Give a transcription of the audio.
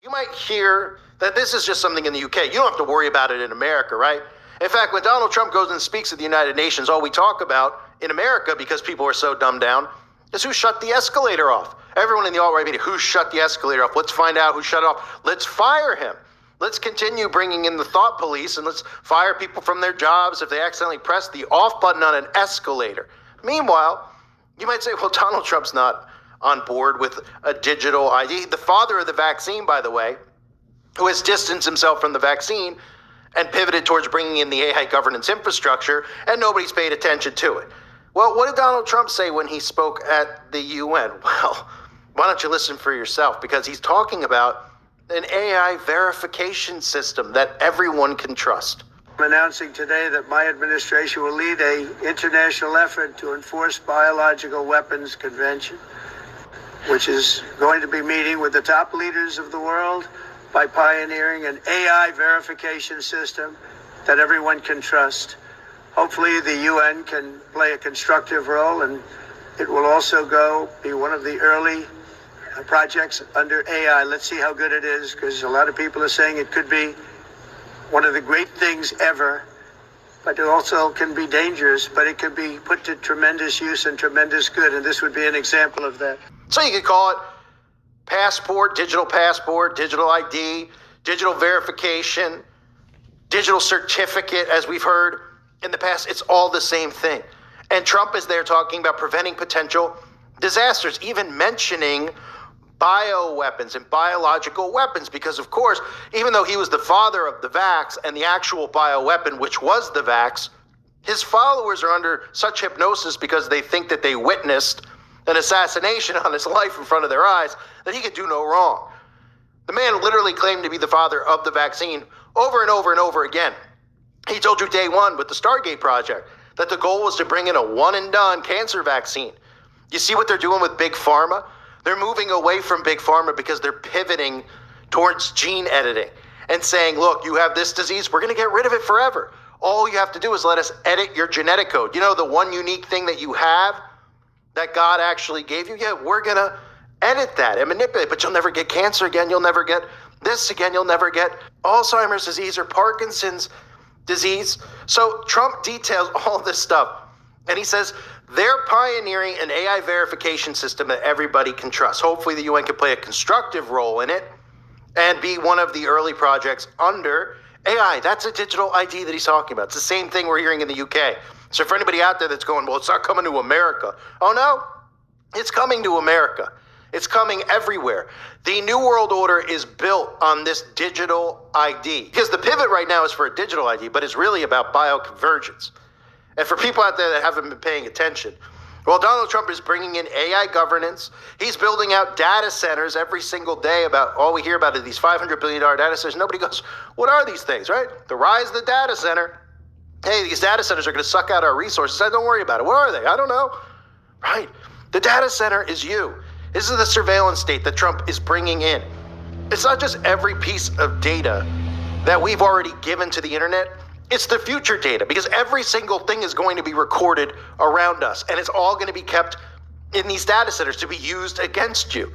You might hear that this is just something in the UK. You don't have to worry about it in America, right? In fact, when Donald Trump goes and speaks at the United Nations, all we talk about in America, because people are so dumbed down, is who shut the escalator off. Everyone in the alt-right media, who shut the escalator off? Let's find out who shut it off. Let's fire him. Let's continue bringing in the thought police and let's fire people from their jobs if they accidentally press the off button on an escalator. Meanwhile, you might say, well, Donald Trump's not on board with a digital ID. The father of the vaccine, by the way, who has distanced himself from the vaccine and pivoted towards bringing in the AI governance infrastructure, and nobody's paid attention to it. Well, what did Donald Trump say when he spoke at the UN? Well, why don't you listen for yourself? Because he's talking about an AI verification system that everyone can trust. I'm announcing today that my administration will lead an international effort to enforce biological weapons convention, which is going to be meeting with the top leaders of the world by pioneering an AI verification system that everyone can trust. Hopefully the UN can play a constructive role, and it will also be one of the early projects under AI. Let's see how good it is, because a lot of people are saying it could be one of the great things ever, but it also can be dangerous, but it could be put to tremendous use and tremendous good, and this would be an example of that. So you could call it passport, digital ID, digital verification, digital certificate, as we've heard in the past. It's all the same thing. And Trump is there talking about preventing potential disasters, even mentioning bioweapons and biological weapons, because of course, even though he was the father of the vax and the actual bioweapon, which was the vax, his followers are under such hypnosis because they think that they witnessed an assassination on his life in front of their eyes that he could do no wrong. The man literally claimed to be the father of the vaccine over and over and over again. He told you day one with the Stargate project that the goal was to bring in a one-and-done cancer vaccine. You see what they're doing with Big Pharma? They're moving away from Big Pharma because they're pivoting towards gene editing and saying, look, you have this disease, we're going to get rid of it forever. All you have to do is let us edit your genetic code. You know, the one unique thing that you have that God actually gave you? Yeah, we're going to edit that and manipulate, but you'll never get cancer again. You'll never get this again. You'll never get Alzheimer's disease or Parkinson's disease. So Trump details all this stuff, and he says they're pioneering an AI verification system that everybody can trust. Hopefully the UN can play a constructive role in it and be one of the early projects under AI. That's a digital ID that he's talking about. It's the same thing we're hearing in the UK. So for anybody out there that's going, well, it's not coming to America. Oh, no, it's coming to America. It's coming everywhere. The New World Order is built on this digital ID, because the pivot right now is for a digital ID, but it's really about bioconvergence. And for people out there that haven't been paying attention, well, Donald Trump is bringing in AI governance. He's building out data centers every single day. About all we hear about are these $500 billion data centers. Nobody goes, what are these things, right? The rise of the data center. Hey, these data centers are going to suck out our resources. Don't worry about it. What are they? I don't know. Right? The data center is you. This is the surveillance state that Trump is bringing in. It's not just every piece of data that we've already given to the internet. It's the future data, because every single thing is going to be recorded around us, and it's all going to be kept in these data centers to be used against you.